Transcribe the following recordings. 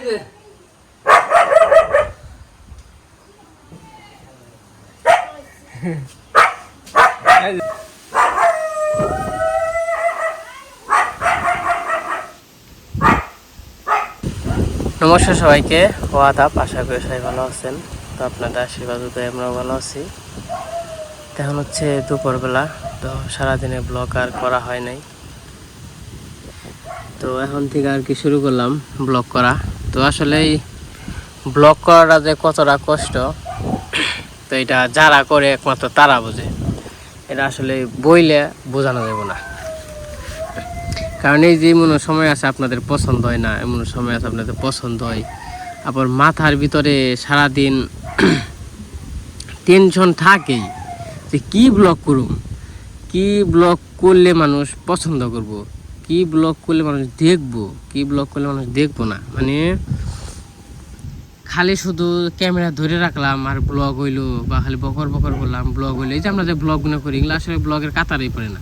নমস্কার সবাইকে, আদাব। আশা করি সবাই ভালো আছেন। তো আপনাদের আশীর্বাদে আমরাও ভালো আছি। এখন হচ্ছে দুপুরবেলা, তো সারাদিনে ব্লগ আর করা হয় নাই, তো এখন থেকে আর কি শুরু করলাম ব্লগ করা। তো আসলে ব্লগ করাটা যে কতটা কষ্ট, তো এটা যারা করে একমাত্র তারা বোঝে। এটা আসলে বইলে বোঝানো যাবে না, কারণ এই যে এমন সময় আছে আপনাদের পছন্দ হয় না, এমন সময় আছে আপনাদের পছন্দ হয়। আবার মাথার ভিতরে সারাদিন টেনশন থাকেই যে কি ব্লগ করুম, কি ব্লগ করলে মানুষ পছন্দ করব, কি ব্লগ করলে মানুষ দেখবো, কি ব্লগ করলে মানুষ দেখবো না। মানে খালি শুধু ক্যামেরা ধরে রাখলাম আর ব্লগ হইলো, বা খালি বকর বকর করলাম ব্লগ হইলো। এই যে আমরা যে ব্লগগুলো করি, এগুলো আসলে ব্লগের কাতারেই পড়ে না।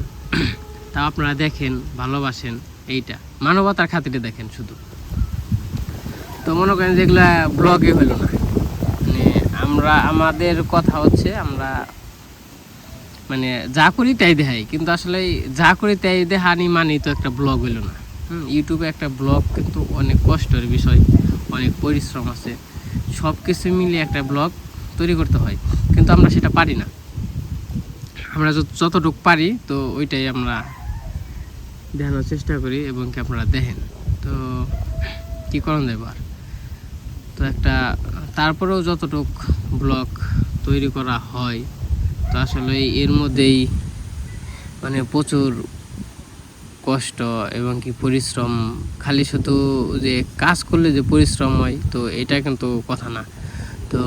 তা আপনারা দেখেন, ভালোবাসেন, এইটা মানবতার খাতিরে দেখেন শুধু। তো মনে করেন যেগুলা ব্লগে হইলো না, মানে আমাদের কথা হচ্ছে আমরা মানে যা করি তাই দেখাই, কিন্তু আসলে যা করি তাই দেখানি মানেই তো একটা ব্লগ হইলো না। ইউটিউবে একটা ব্লগ কিন্তু অনেক কষ্টের বিষয়, অনেক পরিশ্রম আছে, সব কিছু মিলিয়ে একটা ব্লগ তৈরি করতে হয়, কিন্তু আমরা সেটা পারি না। আমরা যতটুকু পারি তো ওইটাই আমরা দেখানোর চেষ্টা করি এবং কি আপনারা দেখেন। তো কী করণ দেবার, তো একটা তারপরেও যতটুক ব্লগ তৈরি করা হয়, তো আসলে এর মধ্যেই মানে প্রচুর কষ্ট এবং কি পরিশ্রম। খালি শুধু যে কাজ করলে যে পরিশ্রম হয়, তো এটা কিন্তু কথা না। তো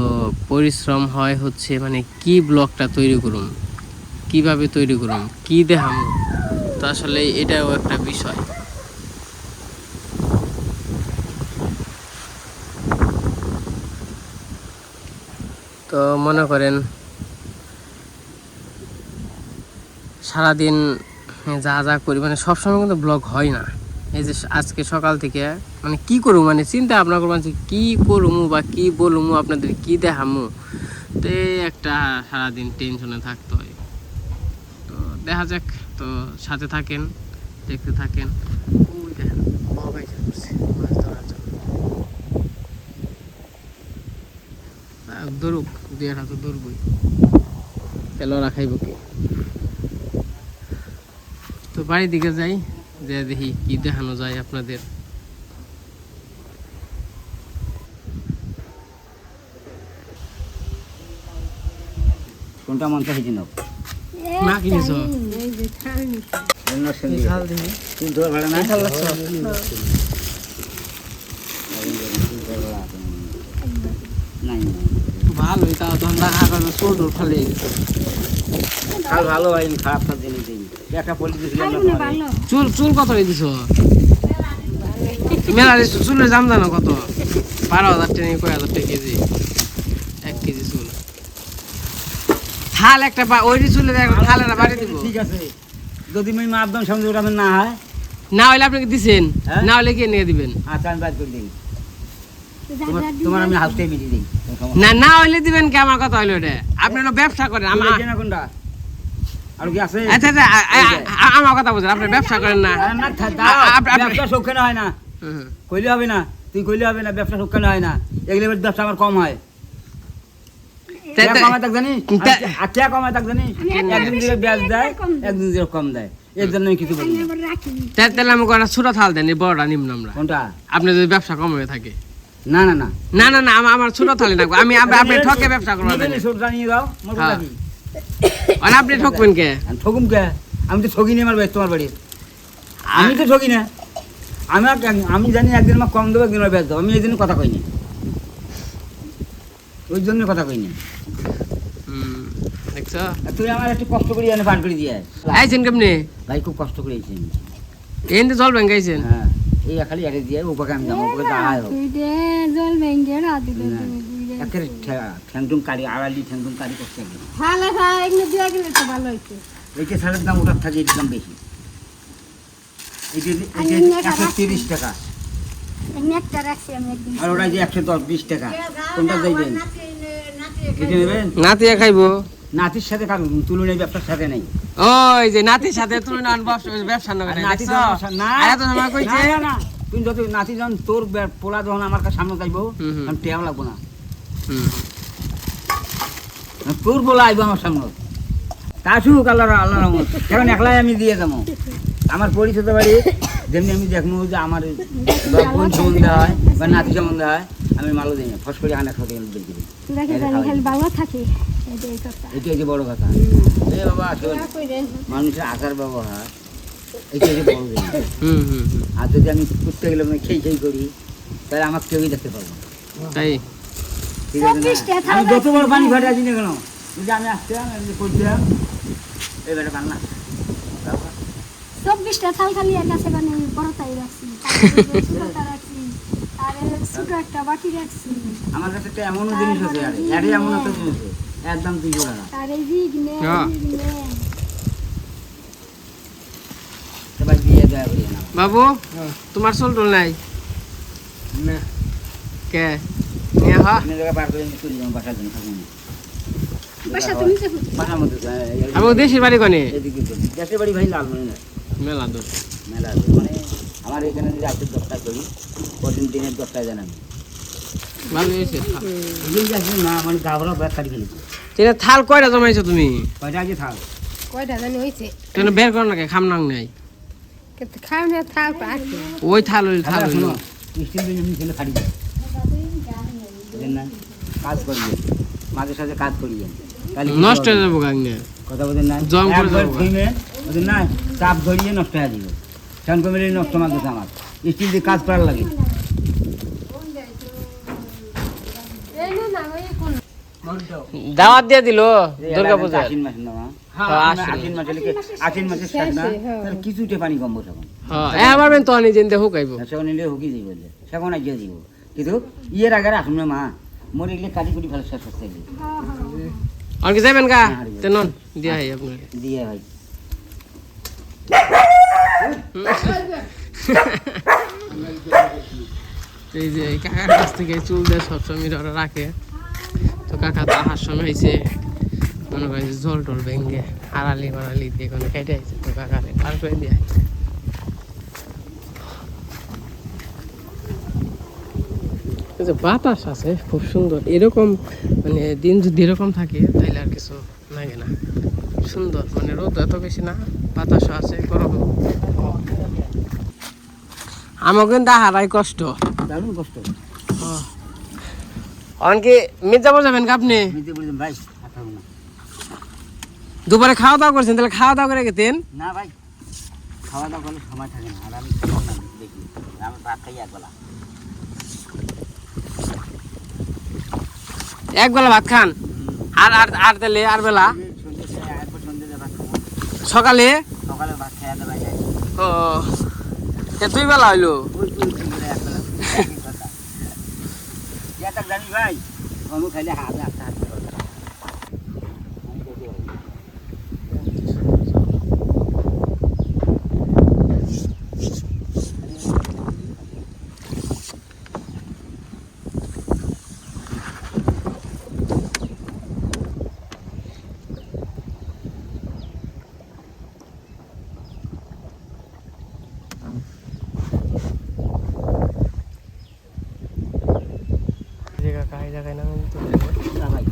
পরিশ্রম হয় হচ্ছে মানে কি ব্লগটা তৈরি করুন, কিভাবে তৈরি করুন, কি দেখাম, তো আসলে এটাও একটা বিষয়। তো মনে করেন সারাদিন যা যা করি, মানে সবসময় কিন্তু ব্লগ হয় না। এই যে আজকে সকাল থেকে মানে কি করবো, মানে চিন্তা ভাবনা করবো যে কী করবো বা কী বলবো, আপনাদের কী দেখামো, তো একটা সারাদিন টেনশনে থাকতে হয়। তো দেখা যাক, তো সাথে থাকেন, দেখতে থাকেন। ওই দেখেন মাছ ধরার জন্য ধরুক, দুই একটা তো ধরবই, তেল রাখাইব কি। তো বাড়ির দিকে যাই, যে দেখি কি দেখানো যায় আপনাদের। কোনটা মন চাইছি না মা কি নিছ এই যে ছাল নিছে শাল দেখি কিন্তু ভাড়া না শাল লাগছ নাই ভালোই, তাও তখন দেখা করবে চোর টোর খালি শাল ভালো হয়, খারাপ কাজ জিনিস দিই একটা পলি দিছিলাম না ভালো চুল চুল কত দিছ মেলা চুলের দাম জানো কত? 12,000 টাকা, কয় হাজার টাকা কেজি, 1 কেজি চুল। থাল একটা ওই চুলের থালের বাড়ি দিব। ঠিক আছে, যদি আমি মাপদাম সামনে ওটা না হয়, না হইলে আপনাকে দিছেন, হ্যাঁ? না হইলে কে নিয়ে দিবেন? আচ্ছা আমি বাদ করে দিই, তোমার আমি হালতে মিটিয়ে দিই। না না হইলে দিবেন কি? আমার কথা হইলো এটা, আপনি হলো ব্যবসা করেন। আমার না কোনটা আর কি আছে? আচ্ছা আচ্ছা, আমার কথা বুঝেন, আপনি ব্যবসা করেন না? ব্যবসা সৌখানে হয় না, কইলে হবে না, তুই কইলে হবে না, ব্যবসা সৌখানে হয় না, এগুলো ব্যবসা আমার কম হয়। কমায় থাক জানিস, আর কে কমায় থাক জানিস, একদিন দিকে ব্যাজ দেয়, একদিন দিকে কম দেয়, এর জন্য কিছু বলি না। তাহলে আমাকে একটা ছোট থাল দেন, বড়টা নিব না আমরা। কোনটা? আপনি যদি ব্যবসা কম হয়ে থাকে। না না না না না না, আমার ছোট থালে না, আমি আপনি ঠকে ব্যবসা করবেন। ছোটটা নিয়ে দাও, মোটরটা কি আর আপনি ঠকবেন কে? ঠকুম কে? আমি তো ঠকি নি, আমার বেশ তোমার বাড়ি, আমি তো ঠকি না। আমি জানি একদিন আমার কম দেবো, একদিন আমার বেশ দেবো, আমি এই জন্য কথা কইনি, ওই জন্য কথা কইনি। দেখছো, তুই আমার একটু কষ্ট করে এনে পান করে দিয়ে আইছেন কেমনি? ভাই, খুব কষ্ট করে আইছি আমি। এনতে জল ব্যাংক আইছেন? হ্যাঁ, এই খালি এনে দিয়ে ওপাকে আমি যাবো, ওপাকে যাওয়া হোক। দুইটা জল ব্যাংকে রাত দিলে দুইটা একের ঠ্যাংটুম কারি, আড়ালি ঠ্যাংটুম কারি করছে একদম। ভালো হয় এগুলো দিয়া গেলে তো ভালো হইছে। এইটা শালের দাম ওটার থাকে এর দাম বেশি, এইটা 130 টাকা। এমনি একটা রাখছি আমি একদিন আর ওটা যে 110-20 টাকা কোনটা যাইবেন এটা নেবেন নাতিয়ে খাইবো নাতির সাথে কারণ তুলনায় ব্যবসার সাথে নেই ওই যে নাতির সাথে তুলনা ব্যবসা না আর করে নাতি দেখছো? যখন না আর এত সময় কইছে না, না, তুই যত নাতি যখন তোর পোলা যখন আমার কাছে সামনে যাইবো হুম, হুম। তখন টেয়াও লাগবো না হুম। তোর পোলা আইবো আমার সামনে তা শুরু আল্লাহ রহমত এখন একলাই আমি দিয়ে যাবো আমার পরিচিত বাড়ি যেমনি আমি দেখবো যে আমার বা বোন সম্বন্ধে হয় বা নাতি সম্বন্ধে হয় আমি মালও দিই না ফস করে আনা খাতে দেখি দেখে জানি খালি ভালো থাকে এই কথা এটাই যে বড় কথা এ বাবা আসল মানুষের আচার ব্যবহার এটাই যে বড় জিনিস হুম হুম হুম। আর যদি আমি করতে গেলে মানে খেয়ে করি তাহলে আমার কেউই দেখতে পারবো না। তাই ঠিক আছে 24 টা না? থাল আমি যত বড় পানি ঘাটে আছি না কেন যদি আমি আসতাম এমনি করতাম এই বেটা বাংলা 24টা থাল খালি এর কাছে মানে বড় তাই রাখছি তারপরে ছোটটা রাখছি আর ছোট একটা বাটি রাখছি আমার কাছে একটা এমনও জিনিস আছে আরে আরে এমন একটা জিনিস আছে একদম 200 টাকা আর এই রিগ নে হ্যাঁ। সবাই দিয়ে দেয় বলে না বাবু তোমার চল টল নাই না কে নিয়ে হা আপনি জায়গা পার করে আমি চলে যাবো বাসার জন্য থাকুন বাসা তুমি যে বাসার মধ্যে তো, আমি দেশের বাড়ি কোনে এদিকে তো। দেশের বাড়ি ভাই লালমনি না মেলা দূর মেলা আছে। মানে আমার এখানে যদি রাতের 10টায় করি প্রতিদিন দিনের 10টায় জানান ভালো হয়েছে না মানে গাবরা ব্যাগ কাটি ফেলেছি তেনে থাল কয়টা জমাইছো তুমি কয়টা আগে থাক কয়টা জানি হয়েছে তেনে বের করো না কে খাম নাং নাই কিন্তু খাও না থাক আছে ওই থাল ওই থাল আচ্ছা, হইলো। শোনো স্টিল দিন এমনি ছেলে ফাটি যায় বুঝলেন না কাজ করিয়ে মাঝে সাঝে কাজ করিয়ে তাহলে কি নষ্ট হবে? হয়ে যাবো গাঙ্গে কথা বলেন না জং করে একবার যাবো। থইমে বুঝলেন না চাপ ধরিয়ে নষ্ট হয়ে যাবে সেন কমে নষ্ট মারতেছে আমার স্টিল দিয়ে কাজ করার লাগে এই না ওই কোন দাওয়াত দিয়ে দিল দুর্গা পূজা আশ্বিন মাস না মা? হ্যাঁ, আশ্বিন। আশ্বিন মাসে লিখে আশ্বিন মাসের শেষ না তাহলে কিছুতে পানি কমবো তখন হ্যাঁ পারবেন তো নিজে হুকাইবো সেখন নিলে হুকি দিব বললে সেখন আগে দিব কিন্তু ইয়ের আগে রাখুন না মা মরে গেলে কাটি কুটি ভালো শেষ হচ্ছে আর কি যাবেন গা তেন দিয়া হয় আপনার দিয়ে হয় এই যে এই কাকার কাছ থেকে চুল দিয়ে সবসময় ওরা রাখে তো কাকা তো আসার সময় হয়েছে মনে করেন যে জল টল ভেঙে আড়ালি মারালি দিয়ে কোনো কেটে আছে তো কাকারে পার করে দিয়ে এই যে বাতাস আছে খুব সুন্দর এরকম মানে দিন যদি এরকম থাকে তাইলে আর কিছু লাগে না সুন্দর মানে রোদ এত বেশি না বাতাসও আছে গরম আমার কিন্তু হারাই কষ্ট দারুণ কষ্ট অনকি মির্জাপুর যাবেন কা আপনি নিতে বলছেন ভাই আর থাকবো না দুপুরে খাওয়া দাওয়া করছেন তাহলে খাওয়া দাওয়া করে গেতেন না ভাই খাওয়া দাওয়া করলে সময় থাকে না আর আমি খাবো না দেখি আমি ভাত খাই একবেলা এক বেলা ভাত খান আর আর আর তাহলে আর বেলা একবার সন্ধ্যে ভাত খাবো সকালে সকালে ভাত খাই দেওয়া যায় ও এ দুই বেলা হইলো জানি ভাই অনু খাইলে হাতে আসতে হাতে কাকা এই জায়গায় নামেন তো না ভাই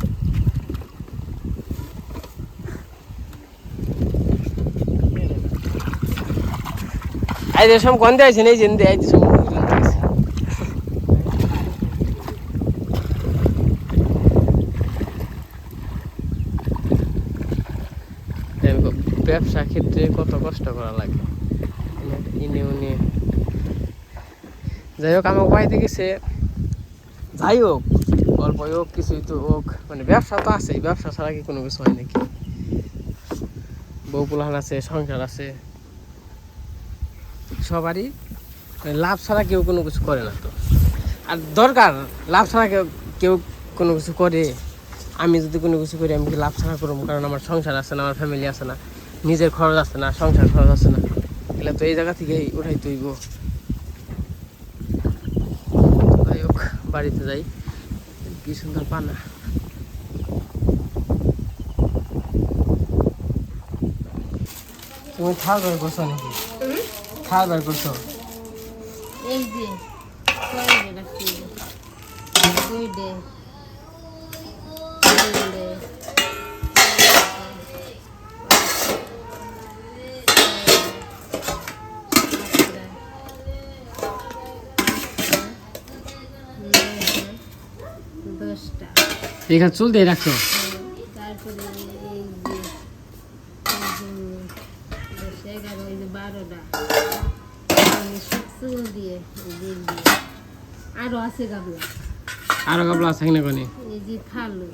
এই যে সব গন্ধে আছেন এই যে এই যে সব ব্যবসা ক্ষেত্রে কত কষ্ট করা লাগে ইনে উনি যাই হোক আমাকে বাড়িতে গেছে যাই হোক অল্প হোক কিছুই তো হোক মানে ব্যবসা তো আছে ব্যবসা ছাড়া কি কোনো কিছু হয় নাকি বউ পোলাহান আছে সংসার আছে সবারই মানে লাভ ছাড়া কেউ কোনো কিছু করে না তো আর দরকার লাভ ছাড়া কেউ কেউ কোনো কিছু করে আমি যদি কোনো কিছু করি আমি কি লাভ ছাড়া করবো কারণ আমার সংসার আছে না আমার ফ্যামিলি আছে না নিজের খরচ আছে না সংসার খরচ আছে না এগুলো তো এই জায়গা থেকেই উঠাই তৈব বাড়িতে যাই। কি সুন্দর পানা। তুমি খাওয়া দাওয়া করছো নাকি? খাওয়া দাওয়া করছো? এই যে দুই ডে দশটা, এখানে চুল দিয়ে রাখছো? তারপরে এই যে 10, 11, এই যে 12টা চুল দিয়ে দিন দিয়ে আরো আছে গাবলা, আরো গাবলা আছে না কোনে? এই যে থালু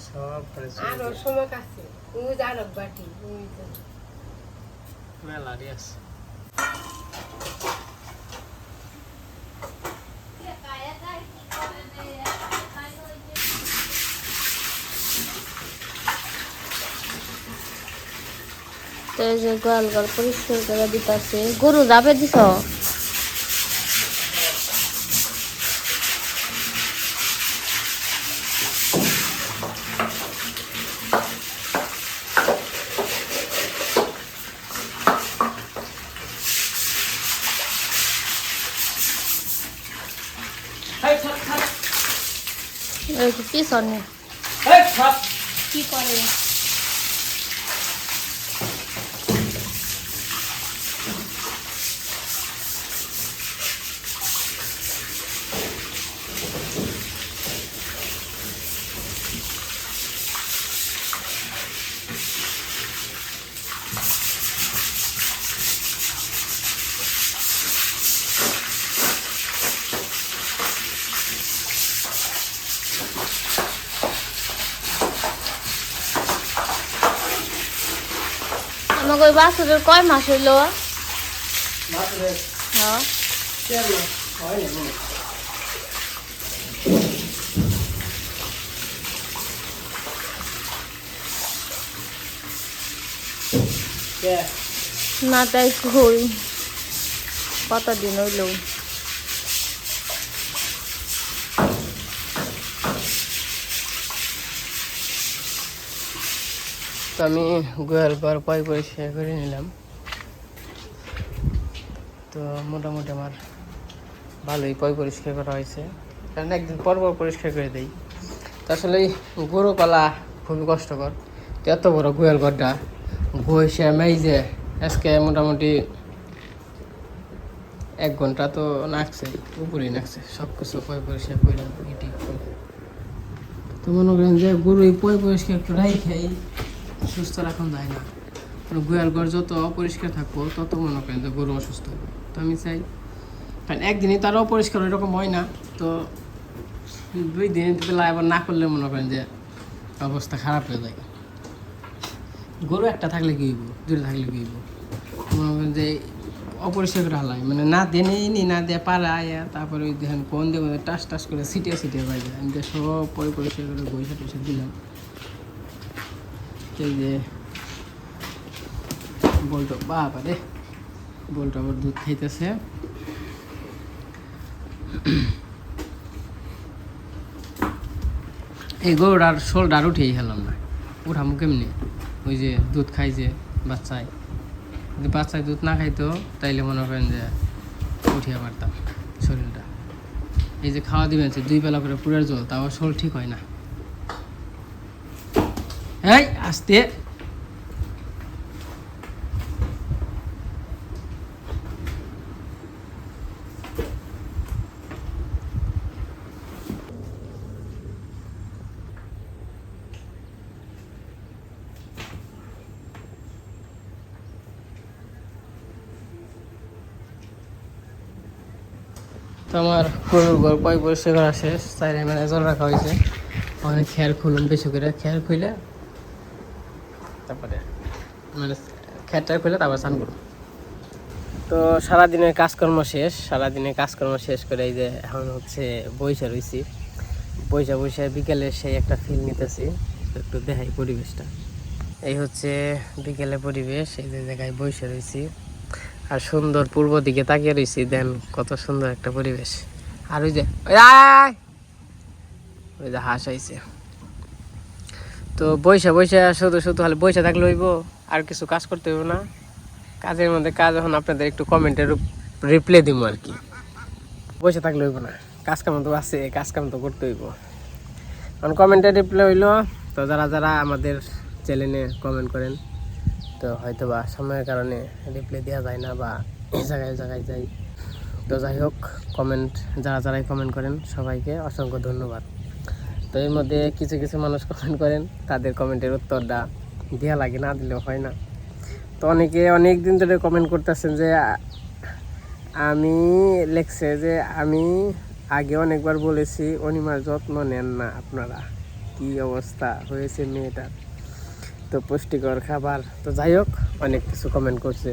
সব আরো সমক আছে, ওই যে আরো বাটি ওই যে মেলা রিয়াস। তো এই যে গোয়াল ঘর পরিষ্কার করে দিতেছে। গরু যাবে দিছ? পিছনে কি করে? আমাকে ওই বাছুরের কয় মাস হইলো? হ্যাঁ না তাই কই কতদিন হইল? তো আমি গোয়াল ঘর পরিষ্কার করে নিলাম। তো মোটামুটি আমার ভালোই পরিষ্কার করা হয়েছে, কারণ একদিন পর পর পরিষ্কার করে দিই। তো আসলে গরু পালা খুবই কষ্টকর। তো এত বড় গোয়াল ঘরটা বসে মেজে আজকে মোটামুটি 1 ঘন্টা তো নাকছে, উপরেই নাকছে। সব কিছু পরিষ্কার করে তো মনে করেন যে গরু এই পরিষ্কার একটু রাই সুস্থ রাখুন যায় না। গোয়াল ঘর যত অপরিষ্কার থাকবো তত মনে করেন যে গরু অসুস্থ হবে। তো আমি চাই, কারণ একদিনই তারা অপরিষ্কার এরকম হয় না, তো 2 দিন বেলা আবার না করলে মনে করেন যে অবস্থা খারাপ হয়ে যায়। গরু একটা থাকলে কি হইব, 2টা থাকলে কি হইব? মনে করেন যে অপরিষ্কার করে হালাই, মানে না দেনেই নি না দিয়ে পাড়া আয়া, তারপরে ওই দেখেন কোন দিয়ে টাস টাস করে ছিটিয়ে পাই যায়। আমি সব পরিষ্কার করে পয়সা দিলাম। এই যে বলটো বাবা রে, বলটো আবার দুধ খাইতেছে। এই গরুটার শোলডার উঠেই খেলাম না, উঠামু কেমনি? ওই যে দুধ খাই যে বাচ্চায়, যদি বাচ্চায় দুধ না খাইতো তাইলে মনে করেন যে উঠিয়ে পারতাম শরীরটা। এই যে খাওয়া দিবেন 2 বেলা করে পুরের জল, তাও শোল ঠিক হয় না। এই আস্তে তো আমার গরুর ঘর পরিষ্কার করা শেষ। চাইলে মানে জল রাখা হয়েছে, অনেক খেয়ার খুলুন বেশি করে, খেয়ার খুলে তারপরে মানে খেয়ারটা খুলে তারপর স্নান করুন। তো সারাদিনের কাজকর্ম শেষ করে এই যে এখন হচ্ছে বইসা রয়েছি। বইসা বিকেলে সেই একটা ফিল নিতেছি। একটু দেখাই পরিবেশটা। এই হচ্ছে বিকেলে পরিবেশ, এই যে জায়গায় বইসা রয়েছি। আর সুন্দর পূর্ব দিকে তাকিয়ে রয়েছি, দেন কত সুন্দর একটা পরিবেশ। আর ওই যে হাঁস আইছে। তো বৈশা শুধু শুধু খালি বৈশা থাকলে হইব, আর কিছু কাজ করতে হইব না। কাজের মধ্যে কাজ এখন আপনাদের একটু কমেন্টের রিপ্লাই দিব আর কি। বসে থাকলে হইব না, কাজ কাম তো আছে, কাজ কাম তো করতে হইব। কারণ কমেন্টের রিপ্লাই হইলো, তো যারা যারা আমাদের চ্যানেলে কমেন্ট করেন, তো হয়তো বা সময়ের কারণে রিপ্লাই দেওয়া যায় না বা এই জায়গায় যাই। তো যাই হোক, কমেন্ট যারা যারাই কমেন্ট করেন সবাইকে অসংখ্য ধন্যবাদ। তো এর মধ্যে কিছু কিছু মানুষ কমেন্ট করেন, তাদের কমেন্টের উত্তরটা দেওয়া লাগে, না দিলেও হয় না। তো অনেকে অনেক দিন ধরে কমেন্ট করতেছেন যে আমি লেখছে যে আমি আগে অনেকবার বলেছি অনিমার যত্ন নেন না আপনারা, কি অবস্থা হয়েছে মেয়েটার, তো পুষ্টিকর খাবার। তো যাই হোক, অনেক কিছু কমেন্ট করছে।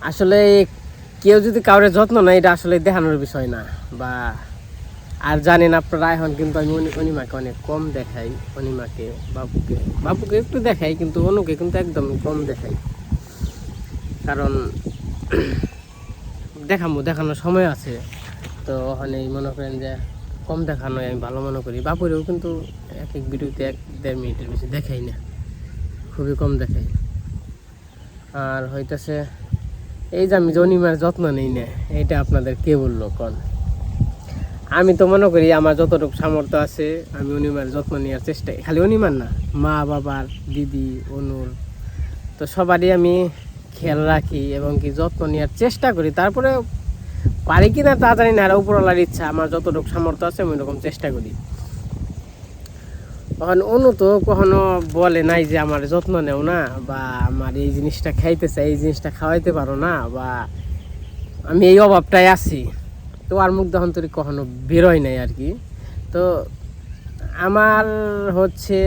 আসলে কেউ যদি কাউরে যত্ন নেয়, এটা আসলে দেখানোর বিষয় না। বা আর জানেন আপনারা, এখন কিন্তু আমি অনিমাকে অনেক কম দেখাই, অনিমাকে বাপুকে একটু দেখাই, কিন্তু অনুকে কিন্তু একদম কম দেখাই। কারণ দেখানোর সময় আছে, তো ওখানে মনে করেন যে কম দেখানো আমি ভালো মনে করি। বাপুরেও কিন্তু এক ভিডিওতে 1-1.5 মিনিটের বেশি দেখাই না, খুবই কম দেখাই। আর হইতেছে এই যে আমি অনিমার যত্ন নেই না, এইটা আপনাদের কে বললো কোন? আমি তো মনে করি আমার যতটুকু সামর্থ্য আছে আমি অনিমার যত্ন নেওয়ার চেষ্টা, খালি অনিমার না, মা বাবার, দিদি, অনুর, তো সবারই আমি খেয়াল রাখি এবং কি যত্ন নেওয়ার চেষ্টা করি। তারপরে পারি কি না তা জানি না, আর উপরওয়ালার ইচ্ছা, আমার যতটুকু সামর্থ্য আছে আমি ওরকম চেষ্টা করি। তখন অনু তো কখনো বলে নাই যে আমার যত্ন নেও না, বা আমার এই জিনিসটা খাইতে চাই, এই জিনিসটা খাওয়াইতে পারো না, বা আমি এই অভাবটাই আছি। তো আর মুখ দহন তরি কখনো বেরোয় নাই আর কি। তো আমার হচ্ছে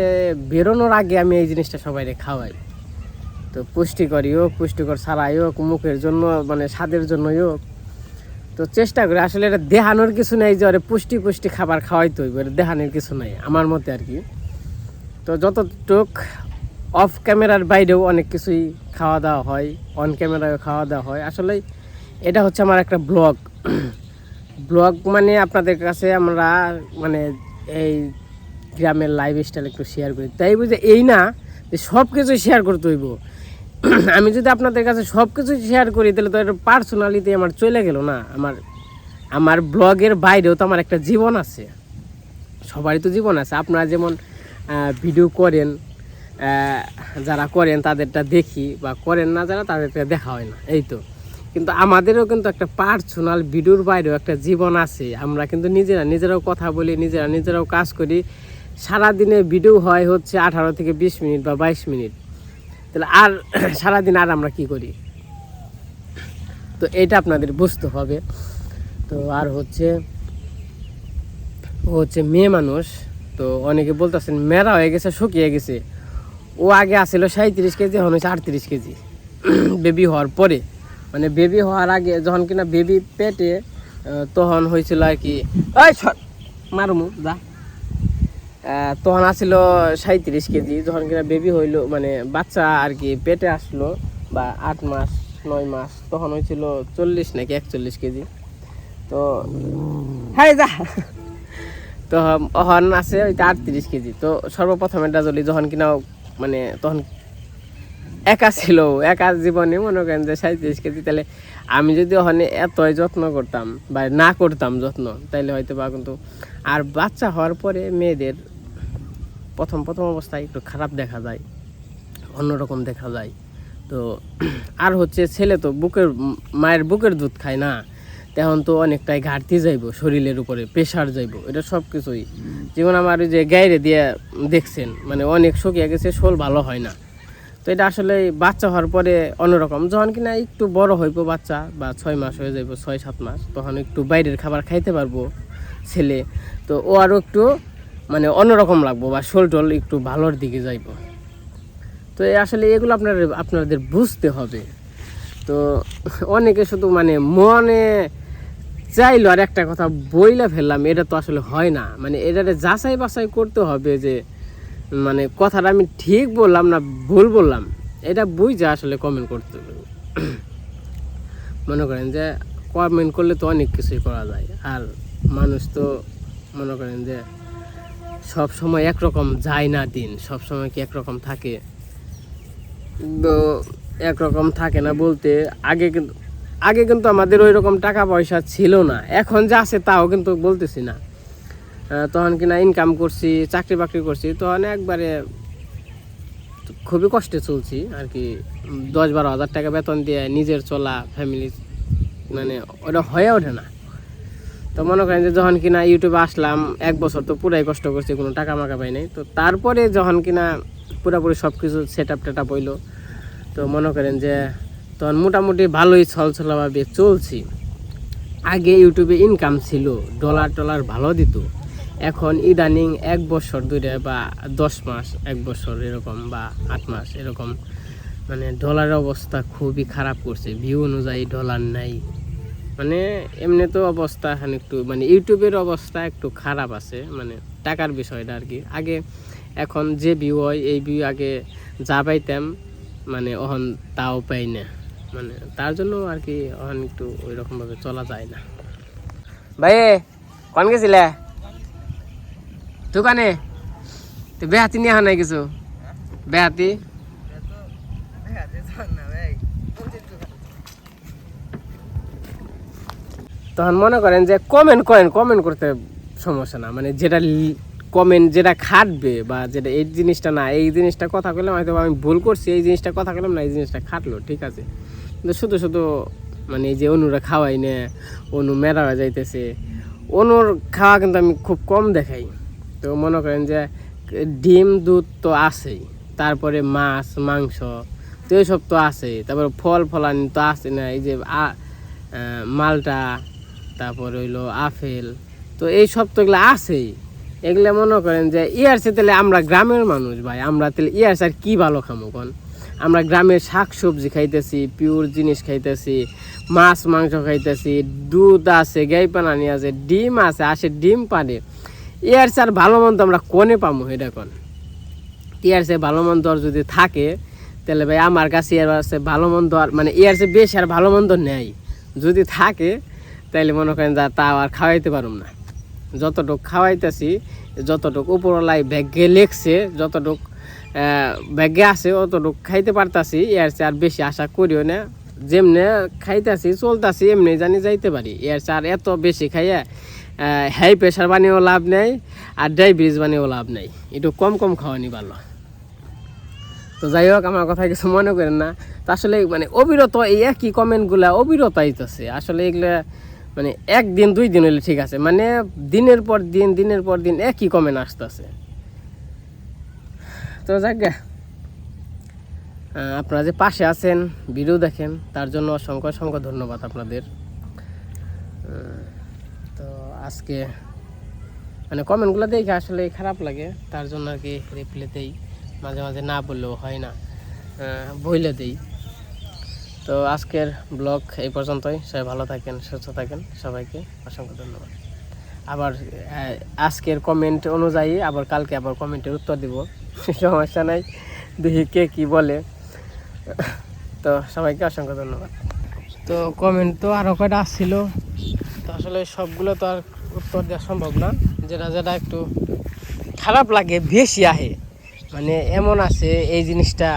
বেরোনোর আগে আমি এই জিনিসটা সবাইকে খাওয়াই। তো পুষ্টিকরই হোক, পুষ্টিকর ছাড়াই হোক, মুখের জন্য মানে স্বাদের জন্যই হোক, তো চেষ্টা করি। আসলে এটা দেখানোর কিছু নেই যে ওরে পুষ্টি খাবার খাওয়াইতে হইব, এটা দেখানোর কিছু নাই আমার মতে আর কি। তো যতটুক অফ ক্যামেরার বাইরেও অনেক কিছুই খাওয়া দাওয়া হয়, অন ক্যামেরায় খাওয়া দাওয়া হয়। আসলে এটা হচ্ছে আমার একটা ব্লগ মানে আপনাদের কাছে আমরা মানে এই গ্রামের লাইফস্টাইল একটু শেয়ার করি, তাই বুঝে এই না যে সব কিছু শেয়ার করতে হইব। আমি যদি আপনাদের কাছে সব কিছু শেয়ার করি, তাহলে তো এটা পার্সোনালিটি আমার চলে গেল না। আমার ব্লগের বাইরেও তো আমার একটা জীবন আছে, সবারই তো জীবন আছে। আপনারা যেমন ভিডিও করেন, যারা করেন তাদেরটা দেখি, বা করেন না যারা তাদেরটা দেখা হয় না, এই তো। কিন্তু আমাদেরও কিন্তু একটা পার্সোনাল ভিডিওর বাইরেও একটা জীবন আছে। আমরা কিন্তু নিজেরাও কথা বলি, নিজেরাও কাজ করি। সারাদিনে ভিডিও হয় হচ্ছে 18 থেকে 20 মিনিট বা 22 মিনিট, তাহলে আর সারাদিন আর আমরা কি করি? তো এটা আপনাদের বুঝতে হবে। তো আর হচ্ছে মেয়ে মানুষ, তো অনেকে বলতেছেন মেয়েরা হয়ে গেছে, শুকিয়ে গেছে। ও আগে আসছিল 37 কেজি, এখন হচ্ছে 38 কেজি বেবি হওয়ার পরে। মানে বেবি হওয়ার আগে যখন কিনা বেবি পেটে, তখন হয়েছিল আর কি, মারমু যা, তখন আসছিল 37 কেজি। যখন কিনা বেবি হইলো, মানে বাচ্চা আর কি পেটে আসলো, বা 8 মাস 9 মাস, তখন হয়েছিল 40 নাকি 41 কেজি। তো হ্যাঁ যা, তো এখন আছে ওইটা 38 কেজি। তো সর্বপ্রথম এটা যদি যখন কিনা মানে তখন একা জীবনে মনে করেন যে 37 কেজি, তাহলে আমি যদি ওখানে এতই যত্ন করতাম বা না করতাম যত্ন, তাইলে হয়তো বা কিন্তু। আর বাচ্চা হওয়ার পরে মেয়েদের প্রথম অবস্থায় একটু খারাপ দেখা যায়, অন্যরকম দেখা যায়। তো আর হচ্ছে ছেলে তো মায়ের বুকের দুধ খায় না, তখন তো অনেকটাই ঘাটতি যাইব, শরীরের উপরে প্রেশার যাইব, এটা সব কিছুই। যেমন আমার ওই যে গাইরে দিয়ে দেখছেন, মানে অনেক শুকিয়ে গেছে, শোল ভালো হয় না। তো এটা আসলে বাচ্চা হওয়ার পরে অন্যরকম। যখন কিনা একটু বড় হইব বাচ্চা, বা 6 মাস হয়ে যাইব, 6-7 মাস, তখন একটু বাইরের খাবার খাইতে পারবো ছেলে, তো ও আরও একটু মানে অন্যরকম লাগবো, বা শোল একটু ভালোর দিকে যাইব। তো আসলে এগুলো আপনাদের বুঝতে হবে। তো অনেকে শুধু মানে মনে চাইলো আর একটা কথা বইলা ফেললাম, এটা তো আসলে হয় না। মানে এটাতে যাচাই বাছাই করতে হবে যে মানে কথাটা আমি ঠিক বললাম না ভুল বললাম, এটা বুঝে আসলে কমেন্ট করতে হবে। মনে করেন যে কমেন্ট করলে তো অনেক কিছুই করা যায়, আর মানুষ তো মনে করেন যে সব সময় একরকম যায় না, দিন সব সময় কি একরকম থাকে? তো একরকম থাকে না বলতে আগে কিন্তু আমাদের ওই রকম টাকা পয়সা ছিল না, এখন যা আছে তাও কিন্তু বলতেছি না। তখন কিনা ইনকাম করছি, চাকরি বাকরি করছি, তখন একবারে খুবই কষ্টে চলছি আর কি। 10-12 হাজার টাকা বেতন দিয়ে নিজের চলা ফ্যামিলি মানে ওটা হয়ে ওঠে না। তো মনে করেন যে যখন কিনা ইউটিউবে আসলাম 1 বছর তো পুরাই কষ্ট করছি, কোনো টাকা মাকা পাই নাই। তো তারপরে যখন কিনা পুরোপুরি সব কিছু সেট আপ টেট আপ হইলো, তো মনে করেন যে তখন মোটামুটি ভালোই ছলছলাভাবে চলছি। আগে ইউটিউবে ইনকাম ছিল, ডলার ভালো দিত। এখন ইদানিং 1 বছর ধরে বা 10 মাস, 1 বছর এরকম বা 8 মাস এরকম মানে ডলারের অবস্থা খুবই খারাপ করছে। ভিউ অনুযায়ী ডলার নাই, মানে এমনি তো অবস্থা এখন একটু মানে ইউটিউবের অবস্থা একটু খারাপ আছে, মানে টাকার বিষয়টা আর কি। আগে এখন যে ভিউ হয় এই ভিউ আগে যা পাইতাম মানে এখন তাও পাই না, মানে তার জন্য আর কি এখন একটু ওই রকমভাবে চলা যায় না। ভাই কোন গেছিলে দোকানে? তো বেহাতি নিয়ে নাই কিছু? বেহাতি তখন মনে করেন যে কমেন্ট করতে সমস্যা না, মানে যেটা কমেন্ট যেটা খাটবে বা যেটা এই জিনিসটা না, এই জিনিসটা কথা বললাম হয়তো আমি ভুল করছি, এই জিনিসটা কথা বললাম না, এই জিনিসটা খাটলো ঠিক আছে। কিন্তু শুধু মানে এই যে অনুরা খাওয়াই না, অনু মেরা হয়ে যাইতেছে, অনুর খাওয়া কিন্তু আমি খুব কম দেখাই। তো মনে করেন যে ডিম দুধ তো আছেই, তারপরে মাছ মাংস তো এইসব তো আছেই, তারপরে ফলানি তো আছে না, এই যে মালটা, তারপরে হইলো আপেল, তো এই সব তো এগুলো আছেই। এগুলো মনে করেন যে ইয়ারসে তাহলে আমরা গ্রামের মানুষ ভাই, আমরা তাহলে ইয়ারসে আর কি ভালো খামো কোন? আমরা গ্রামের শাক সবজি খাইতেছি, পিওর জিনিস খাইতেছি, মাছ মাংস খাইতেছি, দুধ আছে, গাই পানানি আছে, ডিম আসে ডিম পানে। ইয়ারসে আর ভালো মন্দ আমরা কোনে পামো এটা কোন? ইয়ারসে ভালো মন্দ আর যদি থাকে তাহলে ভাই আমার কাছে ইয়ারসে ভালো মন্দ আর মানে ইয়ারসে বেশি আর ভালো মন্দ নেই যদি থাকে, তাইলে মনে করেন যা তাও আর খাওয়াইতে পারুম না। যতটুক খাওয়াইতেছি, যতটুক উপরলাই ব্যাগে লেখছে, যতটুক ব্যাগে আছে অতটুক খাইতে পারতাছি, এর চেয়ে আর বেশি আশা করিও না। যেমনে খাইতেছি চলতেছি এমনি জানি যাইতে পারি, এর চেয়ে আর এত বেশি খাইয়া হাই প্রেশার বানিয়েও লাভ নেই আর ডায়াবেটিস বানিয়েও লাভ নেই, একটু কম খাওয়ানি ভালো। তো যাই হোক, আমার কথা কিছু মনে করেন না। তো আসলে মানে অবিরত এই একই কমেন্টগুলা অবিরত আইতেছে, আসলে এগুলা মানে 1 দিন 2 দিন হলে ঠিক আছে, মানে দিনের পর দিন একই কমেন্ট আসতেছে। তো যাক গে, আপনারা যে পাশে আছেন ভিডিও দেখেন তার জন্য অসংখ্য ধন্যবাদ আপনাদের। তো আজকে মানে কমেন্টগুলো দেখে আসলে খারাপ লাগে, তার জন্য আর কি রিপ্লাই দেই, মাঝে না বললেও হয় না, বইলে দেই। তো আজকের ব্লগ এই পর্যন্তই। সবাই ভালো থাকেন, সুস্থ থাকেন, সবাইকে অসংখ্য ধন্যবাদ। আবার আজকের কমেন্ট অনুযায়ী আবার কালকে আবার কমেন্টের উত্তর দিব, সমস্যা নাই, দেখি কে কী বলে। তো সবাইকে অসংখ্য ধন্যবাদ। তো কমেন্ট তো আরও কয়টা আসছিল, তো আসলে সবগুলো তো আর উত্তর দেওয়া সম্ভব না, যেটা একটু খারাপ লাগে বেশি আহে, মানে এমন আছে এই জিনিসটা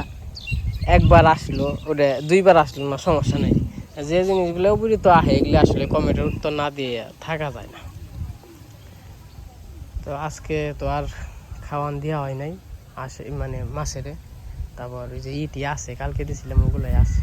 একবার আসলো ওটা 2 বার আসলো না, সমস্যা নেই। যে জিনিসগুলো উপরিত আহে এগুলো আসলে কমেন্টের উত্তর না দিয়ে থাকা যায় না। তো আজকে তো আর খাওয়ান দেওয়া হয় নাই, আসে মানে মাছেরে, তারপর ওই যে ইটি আছে কালকে দিয়েছিলাম ওগুলোই আছে।